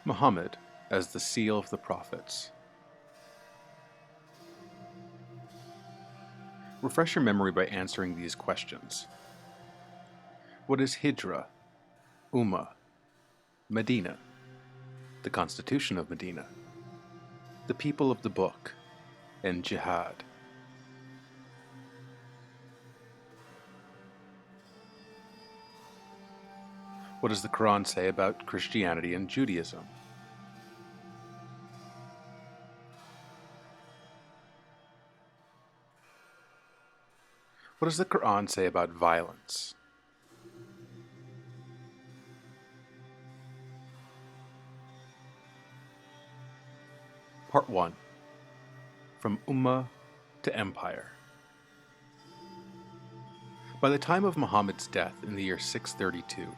Muhammad as the seal of the prophets. Refresh your memory by answering these questions. What is Hijra, Ummah, Medina, the Constitution of Medina, the people of the book, and Jihad? What does the Quran say about Christianity and Judaism? What does the Quran say about violence? Part 1. From Ummah to Empire. By the time of Muhammad's death in the year 632,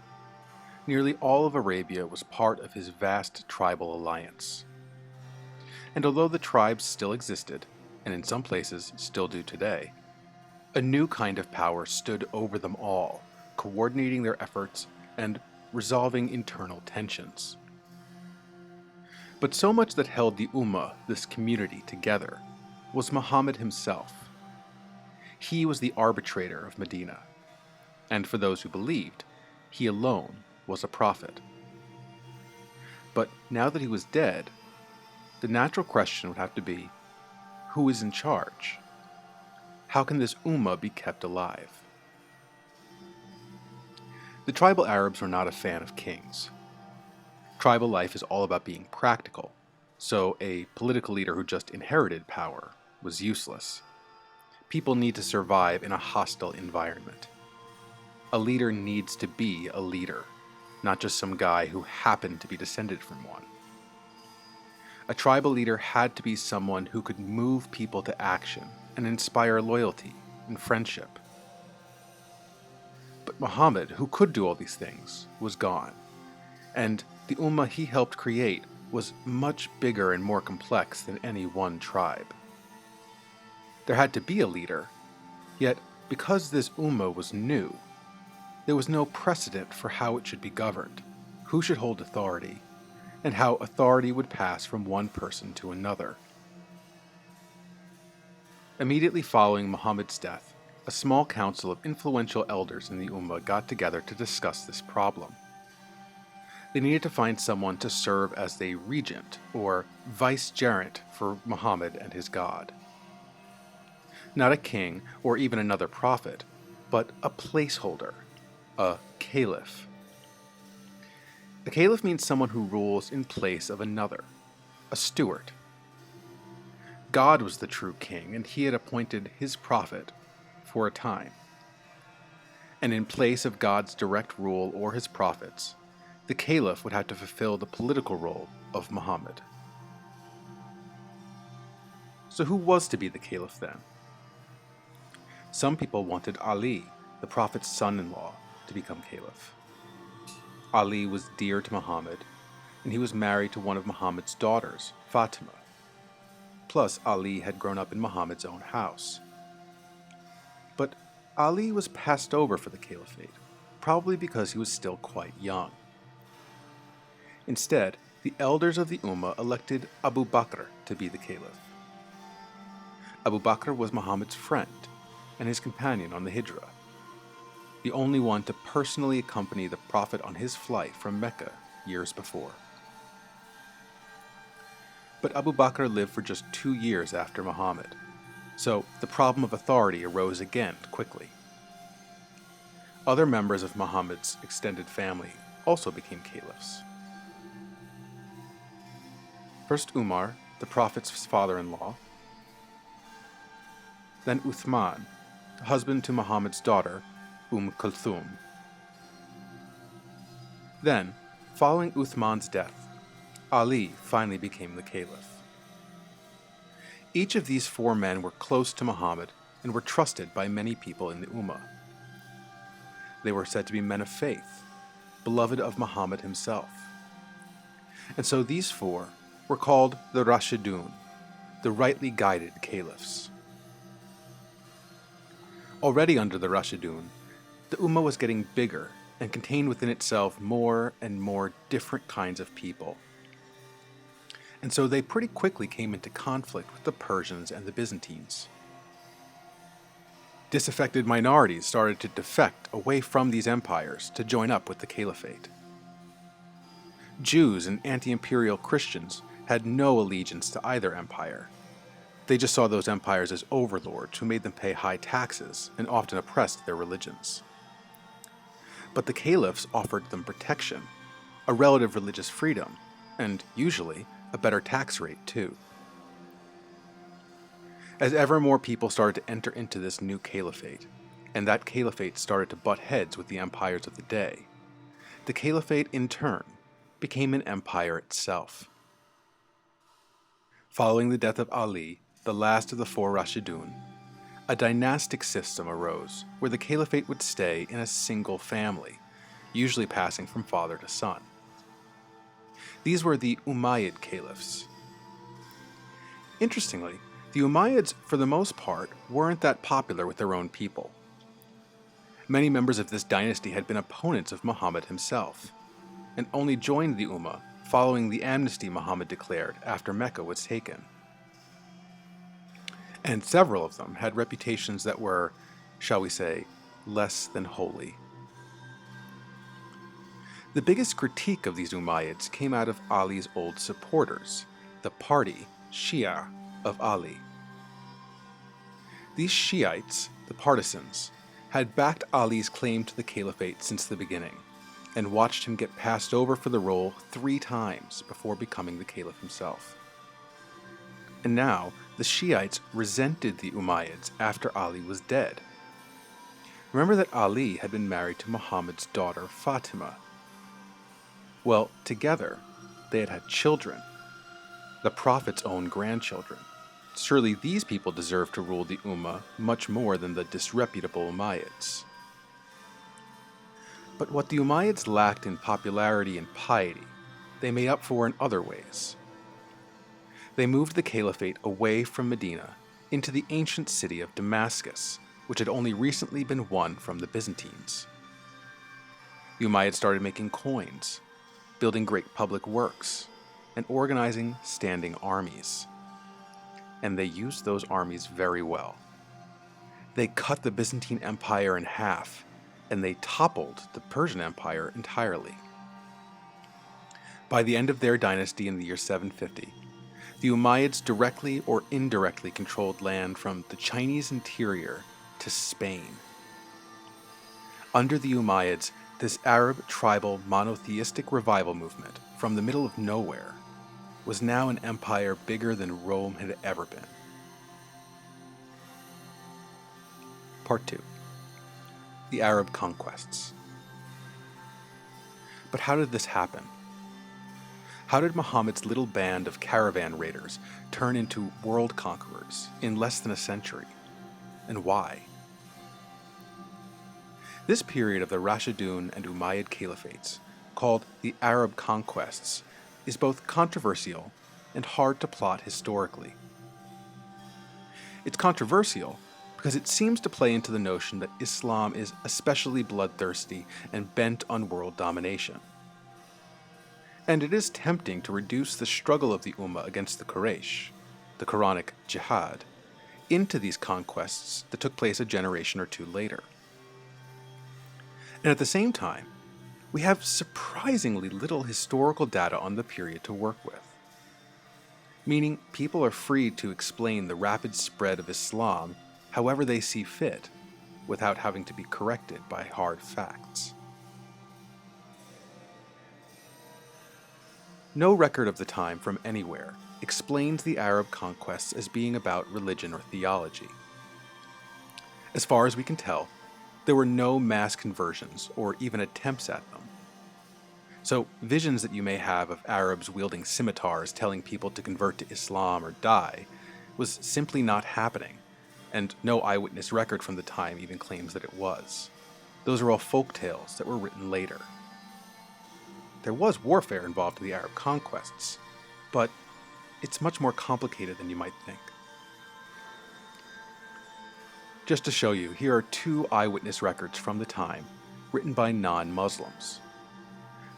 nearly all of Arabia was part of his vast tribal alliance. And although the tribes still existed, and in some places still do today, a new kind of power stood over them all, coordinating their efforts and resolving internal tensions. But so much that held the Ummah, this community, together was Muhammad himself. He was the arbitrator of Medina, and for those who believed, he alone was a prophet. But now that he was dead, the natural question would have to be, who is in charge? How can this Ummah be kept alive? The tribal Arabs were not a fan of kings. Tribal life is all about being practical, so a political leader who just inherited power was useless. People need to survive in a hostile environment. A leader needs to be a leader, not just some guy who happened to be descended from one. A tribal leader had to be someone who could move people to action and inspire loyalty and friendship. But Muhammad, who could do all these things, was gone, and the Ummah he helped create was much bigger and more complex than any one tribe. There had to be a leader, yet because this Ummah was new, there was no precedent for how it should be governed, who should hold authority, and how authority would pass from one person to another. Immediately following Muhammad's death, a small council of influential elders in the Ummah got together to discuss this problem. They needed to find someone to serve as a regent, or vicegerent, for Muhammad and his God. Not a king or even another prophet, but a placeholder, a caliph. A caliph means someone who rules in place of another, a steward. God was the true king, and he had appointed his prophet for a time. And in place of God's direct rule or his prophets, the caliph would have to fulfill the political role of Muhammad. So who was to be the caliph then? Some people wanted Ali, the prophet's son-in-law, to become caliph. Ali was dear to Muhammad, and he was married to one of Muhammad's daughters, Fatima. Plus, Ali had grown up in Muhammad's own house. But Ali was passed over for the caliphate, probably because he was still quite young. Instead, the elders of the Ummah elected Abu Bakr to be the caliph. Abu Bakr was Muhammad's friend and his companion on the Hijra, the only one to personally accompany the Prophet on his flight from Mecca years before. But Abu Bakr lived for just 2 years after Muhammad, so the problem of authority arose again quickly. Other members of Muhammad's extended family also became caliphs. First Umar, the Prophet's father-in-law, then Uthman, husband to Muhammad's daughter, Kulthum. Then, following Uthman's death, Ali finally became the caliph. Each of these 4 men were close to Muhammad and were trusted by many people in the Ummah. They were said to be men of faith, beloved of Muhammad himself. And so these 4 were called the Rashidun, the rightly guided caliphs. Already under the Rashidun, the Ummah was getting bigger and contained within itself more and more different kinds of people, and so they pretty quickly came into conflict with the Persians and the Byzantines. Disaffected minorities started to defect away from these empires to join up with the caliphate. Jews and anti-imperial Christians had no allegiance to either empire. They just saw those empires as overlords who made them pay high taxes and often oppressed their religions. But the caliphs offered them protection, a relative religious freedom, and usually a better tax rate too. As ever more people started to enter into this new caliphate, and that caliphate started to butt heads with the empires of the day, the caliphate in turn became an empire itself. Following the death of Ali, the last of the four Rashidun, a dynastic system arose where the caliphate would stay in a single family, usually passing from father to son. These were the Umayyad caliphs. Interestingly, the Umayyads, for the most part, weren't that popular with their own people. Many members of this dynasty had been opponents of Muhammad himself, and only joined the Ummah following the amnesty Muhammad declared after Mecca was taken. And several of them had reputations that were, shall we say, less than holy. The biggest critique of these Umayyads came out of Ali's old supporters, the party, Shia, of Ali. These Shiites, the partisans, had backed Ali's claim to the caliphate since the beginning, and watched him get passed over for the role 3 times before becoming the caliph himself. And now, the Shiites resented the Umayyads after Ali was dead. Remember that Ali had been married to Muhammad's daughter Fatima. Well, together, they had had children, the Prophet's own grandchildren. Surely these people deserved to rule the Ummah much more than the disreputable Umayyads. But what the Umayyads lacked in popularity and piety, they made up for in other ways. They moved the caliphate away from Medina into the ancient city of Damascus, which had only recently been won from the Byzantines. The Umayyads started making coins, building great public works, and organizing standing armies. And they used those armies very well. They cut the Byzantine Empire in half, and they toppled the Persian Empire entirely. By the end of their dynasty in the year 750, the Umayyads directly or indirectly controlled land from the Chinese interior to Spain. Under the Umayyads, this Arab tribal monotheistic revival movement from the middle of nowhere was now an empire bigger than Rome had ever been. Part 2. The Arab Conquests. But how did this happen? How did Muhammad's little band of caravan raiders turn into world conquerors in less than a century? And why? This period of the Rashidun and Umayyad caliphates, called the Arab Conquests, is both controversial and hard to plot historically. It's controversial because it seems to play into the notion that Islam is especially bloodthirsty and bent on world domination. And it is tempting to reduce the struggle of the Ummah against the Quraysh, the Quranic jihad, into these conquests that took place a generation or two later. And at the same time, we have surprisingly little historical data on the period to work with. Meaning, people are free to explain the rapid spread of Islam however they see fit, without having to be corrected by hard facts. No record of the time from anywhere explains the Arab conquests as being about religion or theology. As far as we can tell, there were no mass conversions or even attempts at them. So visions that you may have of Arabs wielding scimitars telling people to convert to Islam or die was simply not happening, and no eyewitness record from the time even claims that it was. Those are all folk tales that were written later. There was warfare involved in the Arab conquests, but it's much more complicated than you might think. Just to show you, here are 2 eyewitness records from the time, written by non-Muslims.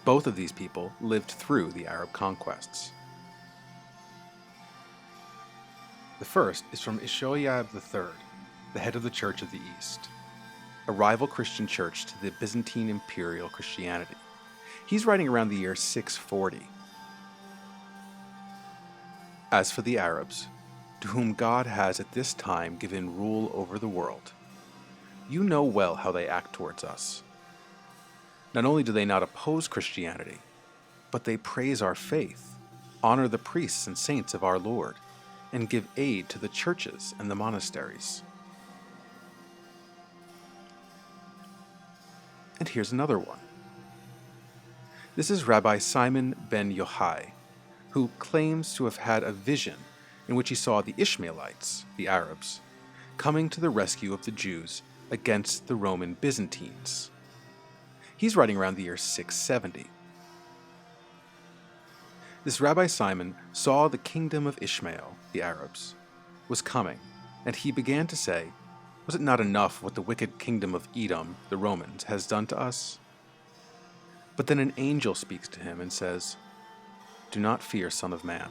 Both of these people lived through the Arab conquests. The first is from ISUIWR III, the head of the Church of the East, a rival Christian church to the Byzantine Imperial Christianity. He's writing around the year 640. As for the Arabs, to whom God has at this time given rule over the world, you know well how they act towards us. Not only do they not oppose Christianity, but they praise our faith, honor the priests and saints of our Lord, and give aid to the churches and the monasteries. And here's another one. This is Rabbi Simon ben Yochai, who claims to have had a vision in which he saw the Ishmaelites, the Arabs, coming to the rescue of the Jews against the Roman Byzantines. He's writing around the year 670. This Rabbi Simon saw the kingdom of Ishmael, the Arabs, was coming, and he began to say, was it not enough what the wicked kingdom of Edom, the Romans, has done to us? But then an angel speaks to him and says, do not fear, Son of Man,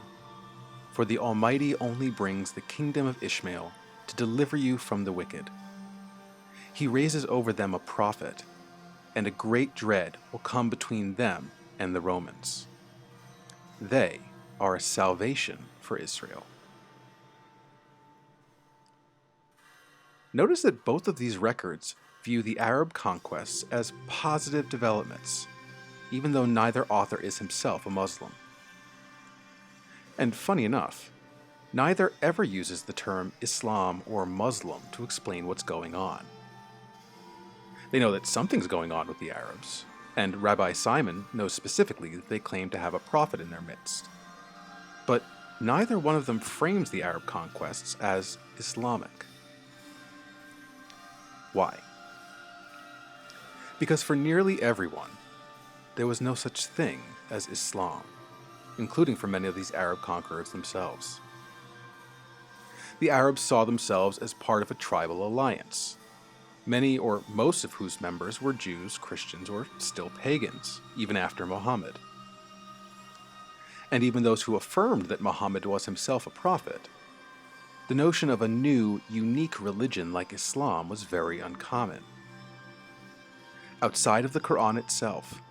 for the Almighty only brings the kingdom of Ishmael to deliver you from the wicked. He raises over them a prophet, and a great dread will come between them and the Romans. They are a salvation for Israel. Notice that both of these records view the Arab conquests as positive developments, even though neither author is himself a Muslim. And funny enough, neither ever uses the term Islam or Muslim to explain what's going on. They know that something's going on with the Arabs, and Rabbi Simon knows specifically that they claim to have a prophet in their midst. But neither one of them frames the Arab conquests as Islamic. Why? Because for nearly everyone, there was no such thing as Islam, including for many of these Arab conquerors themselves. The Arabs saw themselves as part of a tribal alliance, many or most of whose members were Jews, Christians, or still pagans, even after Muhammad. And even those who affirmed that Muhammad was himself a prophet, the notion of a new, unique religion like Islam was very uncommon. Outside of the Quran itself,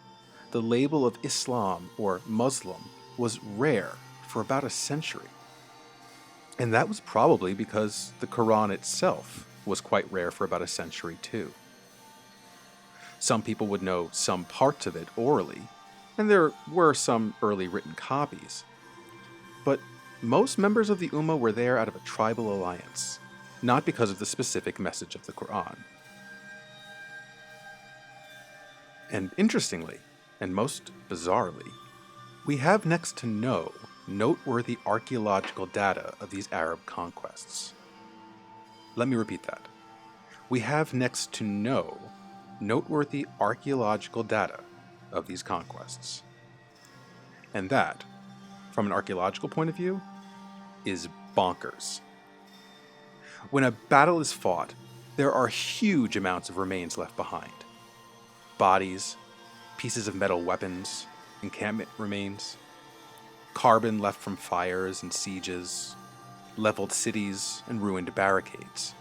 the label of Islam or Muslim was rare for about a century. And that was probably because the Quran itself was quite rare for about a century too. Some people would know some parts of it orally, and there were some early written copies. But most members of the Ummah were there out of a tribal alliance, not because of the specific message of the Quran. And interestingly, and most bizarrely, we have next to no noteworthy archaeological data of these Arab conquests. Let me repeat that. We have next to no noteworthy archaeological data of these conquests. And that, from an archaeological point of view, is bonkers. When a battle is fought, there are huge amounts of remains left behind. Bodies, pieces of metal weapons, encampment remains, carbon left from fires and sieges, leveled cities, and ruined barricades.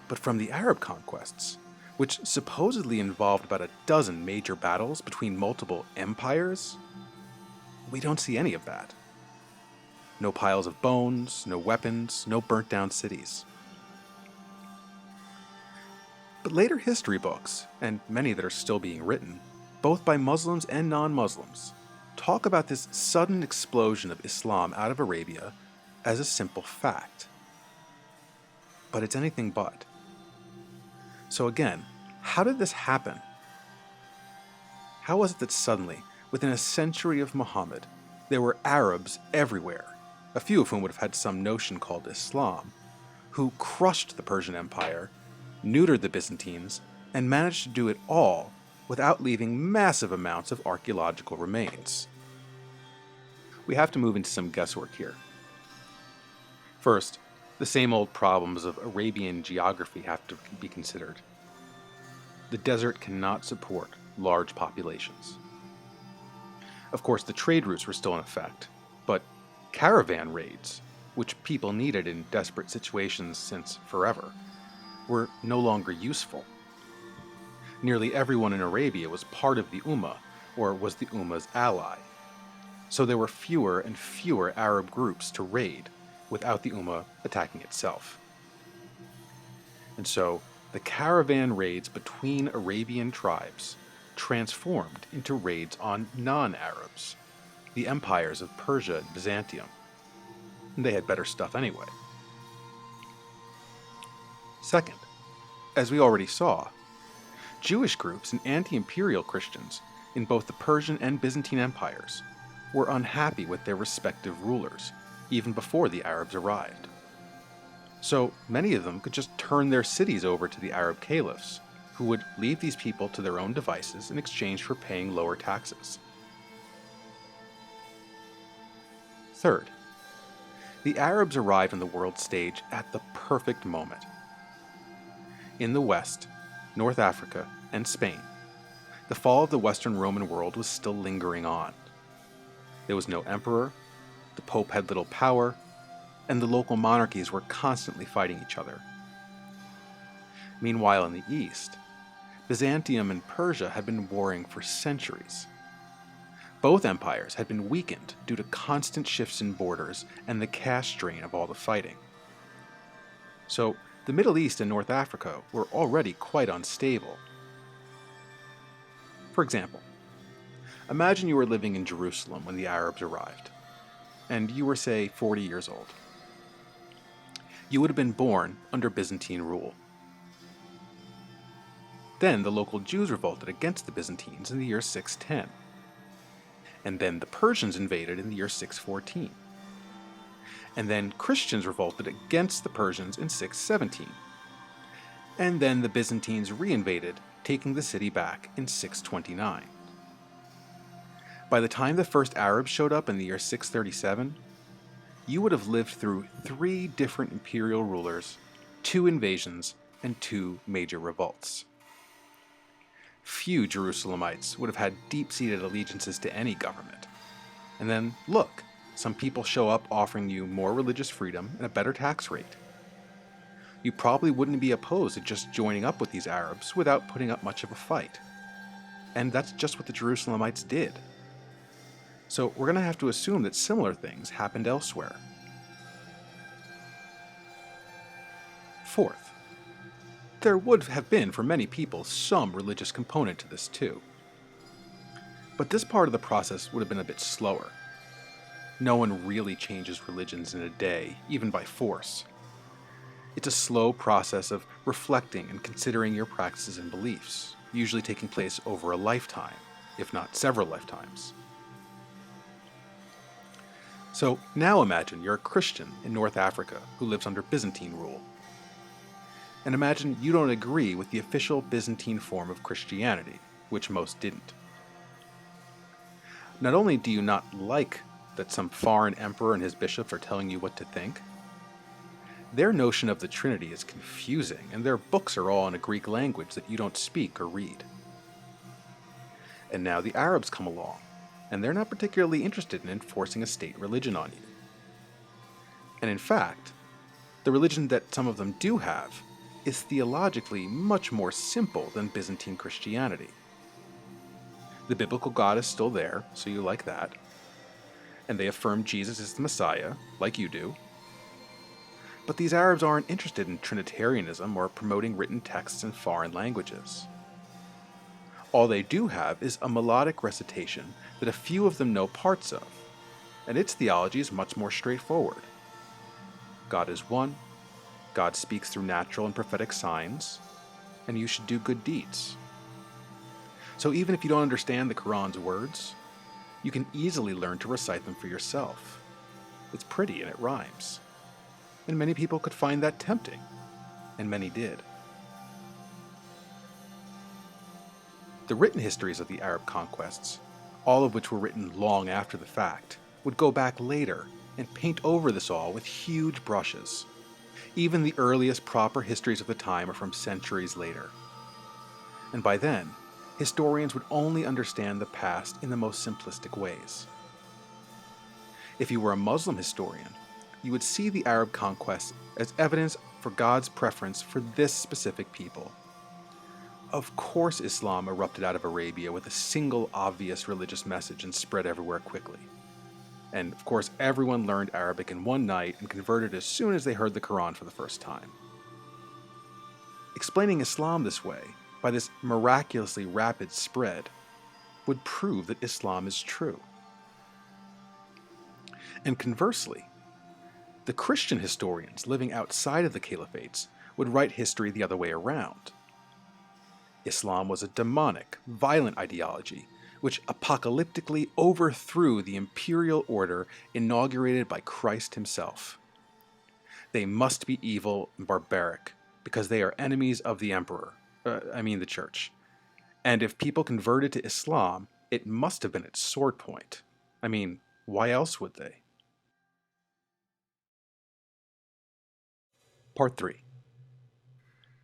But from the Arab conquests, which supposedly involved about a dozen major battles between multiple empires, we don't see any of that. No piles of bones, no weapons, no burnt-down cities. But later history books, and many that are still being written, both by Muslims and non-Muslims, talk about this sudden explosion of Islam out of Arabia as a simple fact. But it's anything but. So again, how did this happen? How was it that suddenly, within a century of Muhammad, there were Arabs everywhere, a few of whom would have had some notion called Islam, who crushed the Persian Empire, neutered the Byzantines, and managed to do it all without leaving massive amounts of archaeological remains? We have to move into some guesswork here. First, the same old problems of Arabian geography have to be considered. The desert cannot support large populations. Of course, the trade routes were still in effect, but caravan raids which people needed in desperate situations since forever, were no longer useful. Nearly everyone in Arabia was part of the Ummah, or was the Ummah's ally. So there were fewer and fewer Arab groups to raid without the Ummah attacking itself. And so the caravan raids between Arabian tribes transformed into raids on non-Arabs, the empires of Persia and Byzantium. And they had better stuff anyway. Second, as we already saw, Jewish groups and anti-imperial Christians in both the Persian and Byzantine empires were unhappy with their respective rulers, even before the Arabs arrived. So many of them could just turn their cities over to the Arab caliphs, who would leave these people to their own devices in exchange for paying lower taxes. Third, the Arabs arrived on the world stage at the perfect moment. In the West, North Africa, and Spain, the fall of the Western Roman world was still lingering on. There was no emperor, the Pope had little power, and the local monarchies were constantly fighting each other. Meanwhile, in the East, Byzantium and Persia had been warring for centuries. Both empires had been weakened due to constant shifts in borders and the cash drain of all the fighting. So, the Middle East and North Africa were already quite unstable. For example, imagine you were living in Jerusalem when the Arabs arrived, and you were, say, 40 years old. You would have been born under Byzantine rule. Then the local Jews revolted against the Byzantines in the year 610. And then the Persians invaded in the year 614. And then Christians revolted against the Persians in 617. And then the Byzantines reinvaded, taking the city back in 629. By the time the first Arabs showed up in the year 637, you would have lived through 3 different imperial rulers, 2 invasions, and 2 major revolts. Few Jerusalemites would have had deep-seated allegiances to any government. And then, look, some people show up offering you more religious freedom and a better tax rate. You probably wouldn't be opposed to just joining up with these Arabs without putting up much of a fight. And that's just what the Jerusalemites did. So we're going to have to assume that similar things happened elsewhere. Fourth, there would have been, for many people, some religious component to this too. But this part of the process would have been a bit slower. No one really changes religions in a day, even by force. It's a slow process of reflecting and considering your practices and beliefs, usually taking place over a lifetime, if not several lifetimes. So now imagine you're a Christian in North Africa who lives under Byzantine rule. And imagine you don't agree with the official Byzantine form of Christianity, which most didn't. Not only do you not like that some foreign emperor and his bishops are telling you what to think, their notion of the Trinity is confusing, and their books are all in a Greek language that you don't speak or read. And now the Arabs come along, and they're not particularly interested in enforcing a state religion on you. And in fact, the religion that some of them do have is theologically much more simple than Byzantine Christianity. The biblical God is still there, so you like that. And they affirm Jesus is the Messiah, like you do. But these Arabs aren't interested in Trinitarianism or promoting written texts in foreign languages. All they do have is a melodic recitation that a few of them know parts of, and its theology is much more straightforward. God is one, God speaks through natural and prophetic signs, and you should do good deeds. So even if you don't understand the Quran's words, you can easily learn to recite them for yourself. It's pretty and it rhymes. And many people could find that tempting, and many did. The written histories of the Arab conquests, all of which were written long after the fact, would go back later and paint over this all with huge brushes. Even the earliest proper histories of the time are from centuries later. And by then, historians would only understand the past in the most simplistic ways. If you were a Muslim historian, you would see the Arab conquests as evidence for God's preference for this specific people. Of course, Islam erupted out of Arabia with a single obvious religious message and spread everywhere quickly. And of course, everyone learned Arabic in one night and converted as soon as they heard the Quran for the first time. Explaining Islam this way, by this miraculously rapid spread, would prove that Islam is true. And conversely, the Christian historians living outside of the caliphates would write history the other way around. Islam was a demonic, violent ideology which apocalyptically overthrew the imperial order inaugurated by Christ himself. They must be evil and barbaric because they are enemies of the emperor, the church. And if people converted to Islam, it must have been at sword point. Why else would they? Part 3.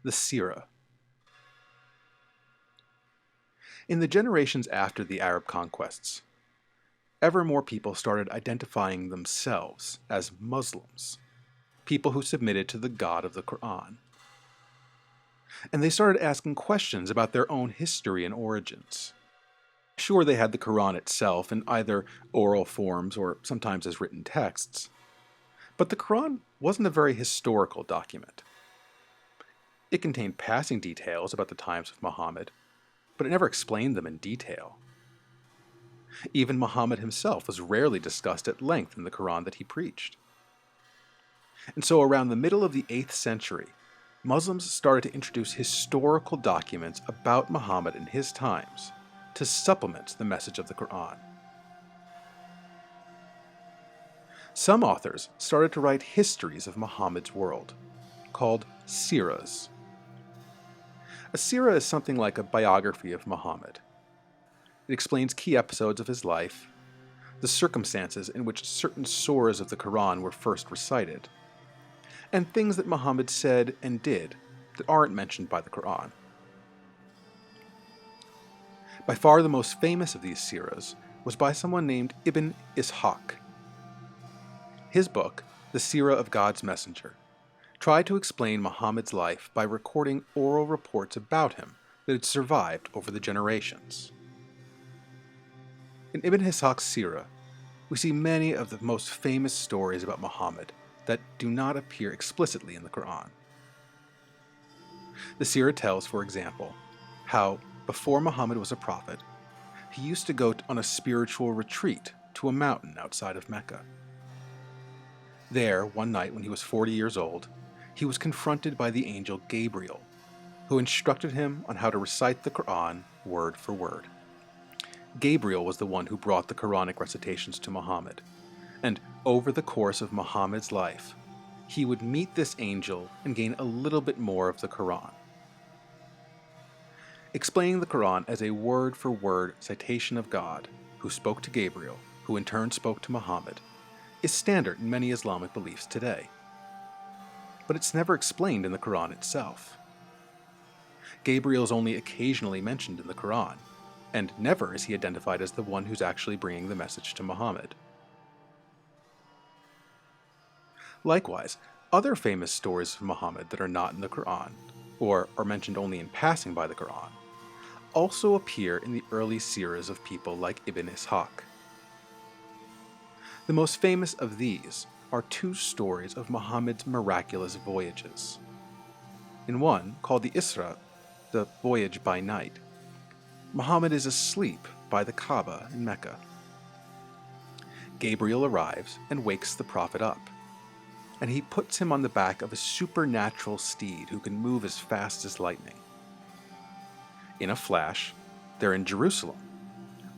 The Sira. In the generations after the Arab conquests, ever more people started identifying themselves as Muslims, people who submitted to the God of the Quran. And they started asking questions about their own history and origins. Sure, they had the Quran itself in either oral forms or sometimes as written texts, but the Quran wasn't a very historical document. It contained passing details about the times of Muhammad, but it never explained them in detail. Even Muhammad himself was rarely discussed at length in the Quran that he preached. And so around the middle of the 8th century, Muslims started to introduce historical documents about Muhammad and his times to supplement the message of the Quran. Some authors started to write histories of Muhammad's world, called Siras. A Sira is something like a biography of Muhammad. It explains key episodes of his life, the circumstances in which certain surahs of the Quran were first recited, and things that Muhammad said and did that aren't mentioned by the Quran. By far the most famous of these Siras was by someone named Ibn Ishaq. His book, The Sira of God's Messenger, tried to explain Muhammad's life by recording oral reports about him that had survived over the generations. In Ibn Ishaq's Sira, we see many of the most famous stories about Muhammad that do not appear explicitly in the Quran. The Sira tells, for example, how, before Muhammad was a prophet, he used to go on a spiritual retreat to a mountain outside of Mecca. There, one night when he was 40 years old, he was confronted by the angel Gabriel, who instructed him on how to recite the Quran word for word. Gabriel was the one who brought the Quranic recitations to Muhammad, and over the course of Muhammad's life, he would meet this angel and gain a little bit more of the Quran. Explaining the Quran as a word-for-word citation of God, who spoke to Gabriel, who in turn spoke to Muhammad, is standard in many Islamic beliefs today. But it's never explained in the Quran itself. Gabriel is only occasionally mentioned in the Quran, and never is he identified as the one who's actually bringing the message to Muhammad. Likewise, other famous stories of Muhammad that are not in the Quran, or are mentioned only in passing by the Quran, also appear in the early siras of people like Ibn Ishaq. The most famous of these are two stories of Muhammad's miraculous voyages. In one, called the Isra, the voyage by night, Muhammad is asleep by the Kaaba in Mecca. Gabriel arrives and wakes the prophet up, and he puts him on the back of a supernatural steed who can move as fast as lightning. In a flash, they're in Jerusalem,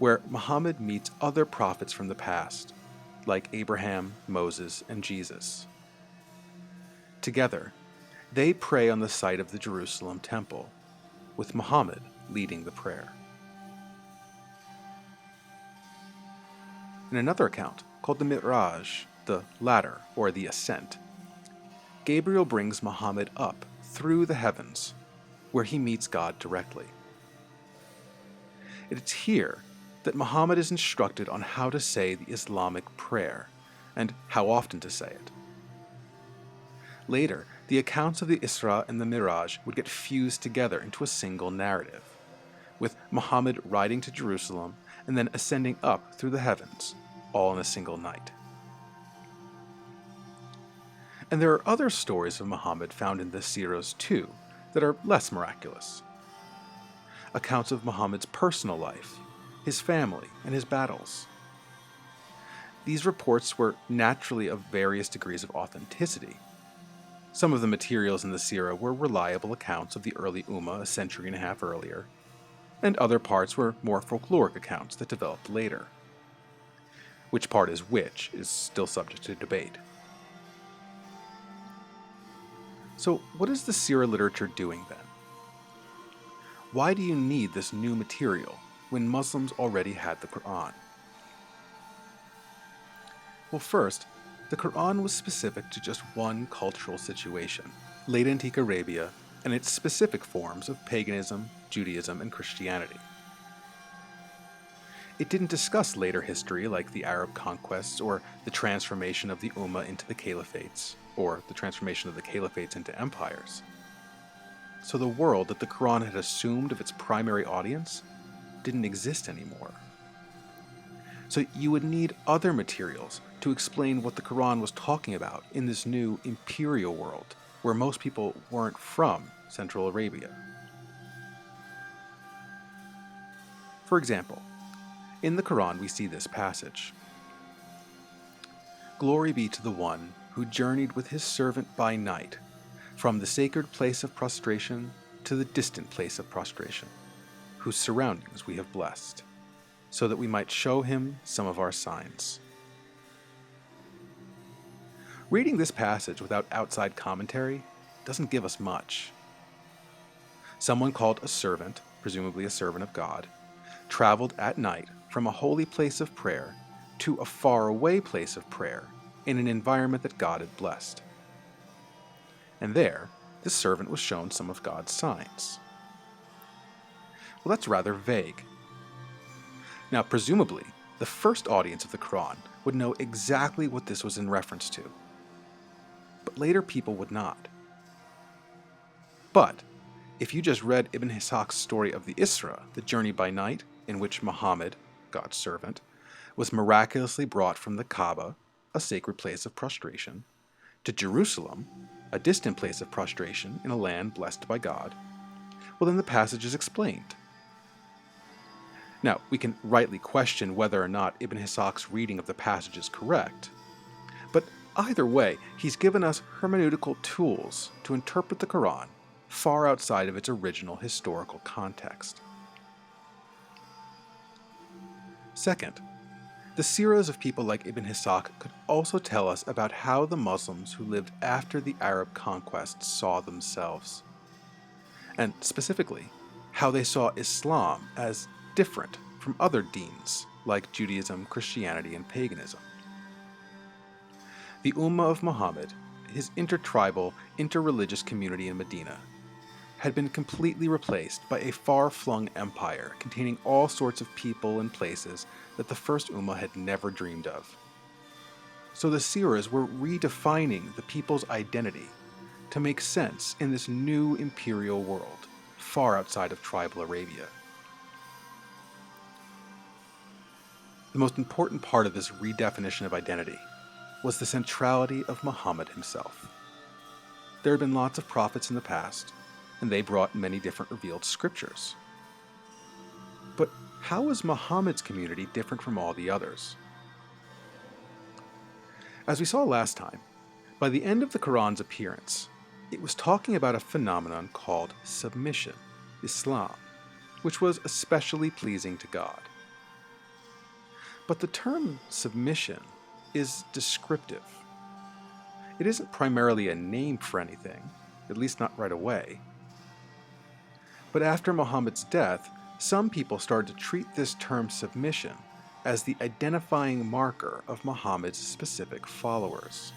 where Muhammad meets other prophets from the past, like Abraham, Moses, and Jesus. Together, they pray on the site of the Jerusalem temple, with Muhammad leading the prayer. In another account, called the Mi'raj, the ladder or the ascent, Gabriel brings Muhammad up through the heavens, where he meets God directly. It's here that Muhammad is instructed on how to say the Islamic prayer, and how often to say it, Later, the accounts of the Isra and the Miraj would get fused together into a single narrative, with Muhammad riding to Jerusalem and then ascending up through the heavens, all in a single night. And there are other stories of Muhammad found in the Siras too that are less miraculous. Accounts of Muhammad's personal life, his family, and his battles. These reports were naturally of various degrees of authenticity. Some of the materials in the Sira were reliable accounts of the early Ummah a century and a half earlier, and other parts were more folkloric accounts that developed later. Which part is which is still subject to debate. So what is the Sira literature doing then? Why do you need this new material when Muslims already had the Quran? Well, first, the Quran was specific to just one cultural situation, late antique Arabia, and its specific forms of paganism, Judaism, and Christianity. It didn't discuss later history like the Arab Conquests or the transformation of the Ummah into the caliphates, or the transformation of the caliphates into empires. So the world that the Quran had assumed of its primary audience didn't exist anymore. So you would need other materials to explain what the Quran was talking about in this new imperial world, where most people weren't from Central Arabia. For example, in the Quran we see this passage. Glory be to the one who journeyed with his servant by night, from the sacred place of prostration to the distant place of prostration, whose surroundings we have blessed, so that we might show him some of our signs. Reading this passage without outside commentary doesn't give us much. Someone called a servant, presumably a servant of God, traveled at night from a holy place of prayer to a faraway place of prayer in an environment that God had blessed. And there, this servant was shown some of God's signs. Well, that's rather vague. Now, presumably, the first audience of the Quran would know exactly what this was in reference to. But later people would not. But if you just read Ibn Ishaq's story of the Isra, the journey by night, in which Muhammad, God's servant, was miraculously brought from the Kaaba, a sacred place of prostration, to Jerusalem, a distant place of prostration in a land blessed by God, well then the passage is explained. Now, we can rightly question whether or not Ibn Ishaq's reading of the passage is correct, but either way, he's given us hermeneutical tools to interpret the Quran far outside of its original historical context. Second, the Siras of people like Ibn Ishaq could also tell us about how the Muslims who lived after the Arab conquests saw themselves, and specifically, how they saw Islam as different from other deens like Judaism, Christianity, and paganism. The Ummah of Muhammad, his intertribal, interreligious community in Medina, had been completely replaced by a far-flung empire containing all sorts of people and places that the first Ummah had never dreamed of. So the Siras were redefining the people's identity to make sense in this new imperial world, far outside of tribal Arabia. The most important part of this redefinition of identity was the centrality of Muhammad himself. There had been lots of prophets in the past, and they brought many different revealed scriptures. But how was Muhammad's community different from all the others? As we saw last time, by the end of the Quran's appearance, it was talking about a phenomenon called submission, Islam, which was especially pleasing to God. But the term submission is descriptive. It isn't primarily a name for anything, at least not right away. But after Muhammad's death, some people started to treat this term submission as the identifying marker of Muhammad's specific followers.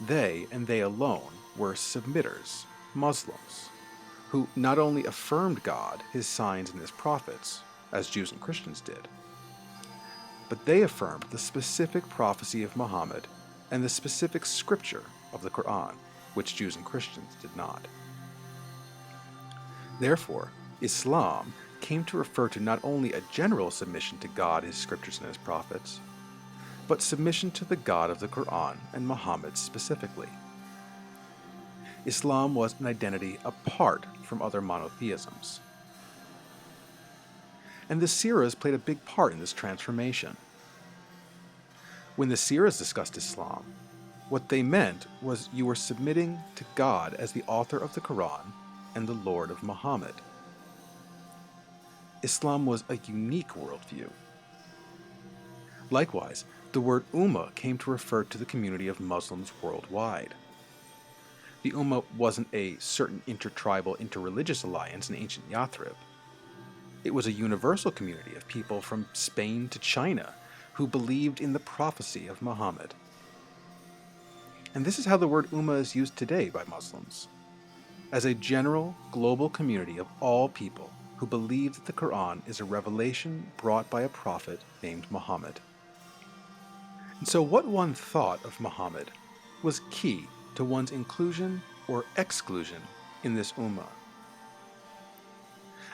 They, and they alone, were submitters, Muslims, who not only affirmed God, his signs, and his prophets, as Jews and Christians did, but they affirmed the specific prophecy of Muhammad and the specific scripture of the Quran, which Jews and Christians did not. Therefore, Islam came to refer to not only a general submission to God, His scriptures, and His prophets, but submission to the God of the Quran and Muhammad specifically. Islam was an identity apart from other monotheisms. And the Siras played a big part in this transformation. When the Siras discussed Islam, what they meant was you were submitting to God as the author of the Quran and the Lord of Muhammad. Islam was a unique worldview. Likewise, the word Ummah came to refer to the community of Muslims worldwide. The Ummah wasn't a certain intertribal, interreligious alliance in ancient Yathrib. It was a universal community of people from Spain to China who believed in the prophecy of Muhammad. And this is how the word Ummah is used today by Muslims, as a general, global community of all people who believe that the Quran is a revelation brought by a prophet named Muhammad. And so what one thought of Muhammad was key to one's inclusion or exclusion in this Ummah.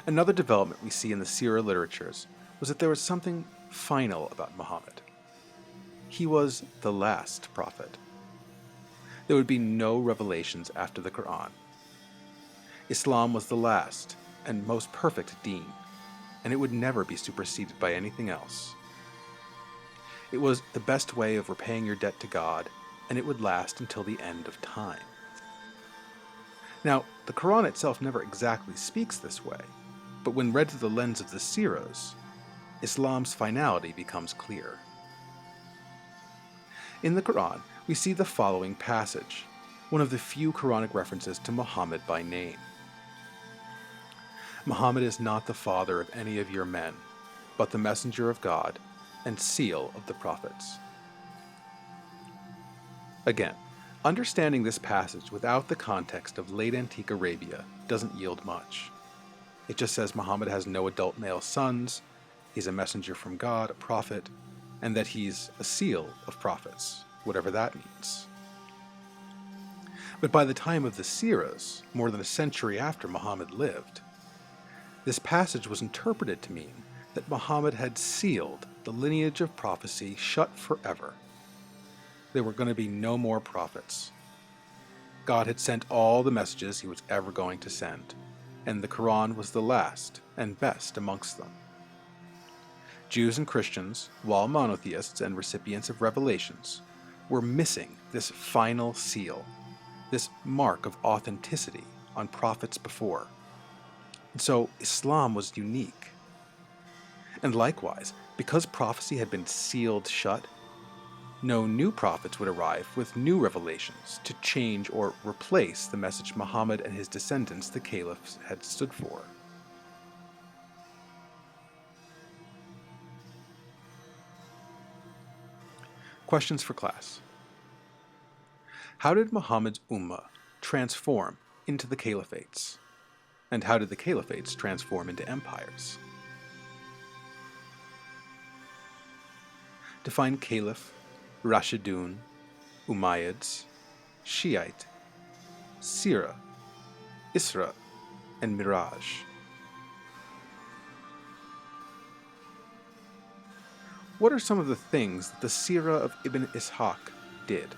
Another development we see in the Sira literatures was that there was something final about Muhammad. He was the last prophet. There would be no revelations after the Quran. Islam was the last and most perfect deen, and it would never be superseded by anything else. It was the best way of repaying your debt to God, and it would last until the end of time. Now, the Quran itself never exactly speaks this way, but when read through the lens of the Siras, Islam's finality becomes clear. In the Quran, we see the following passage, one of the few Quranic references to Muhammad by name. Muhammad is not the father of any of your men, but the messenger of God and seal of the prophets. Again, understanding this passage without the context of late antique Arabia doesn't yield much. It just says Muhammad has no adult male sons, he's a messenger from God, a prophet, and that he's a seal of prophets, whatever that means. But by the time of the Siras, more than a century after Muhammad lived, this passage was interpreted to mean that Muhammad had sealed the lineage of prophecy shut forever. There were going to be no more prophets. God had sent all the messages he was ever going to send, and the Quran was the last and best amongst them. Jews and Christians, while monotheists and recipients of revelations, were missing this final seal, this mark of authenticity on prophets before. And so Islam was unique. And likewise, because prophecy had been sealed shut, no new prophets would arrive with new revelations to change or replace the message Muhammad and his descendants, the caliphs, had stood for. Questions for class. How did Muhammad's Ummah transform into the caliphates? And how did the caliphates transform into empires? Define caliph, Rashidun, Umayyads, Shiite, Sira, Isra, and Miraj. What are some of the things that the Sira of Ibn Ishaq did?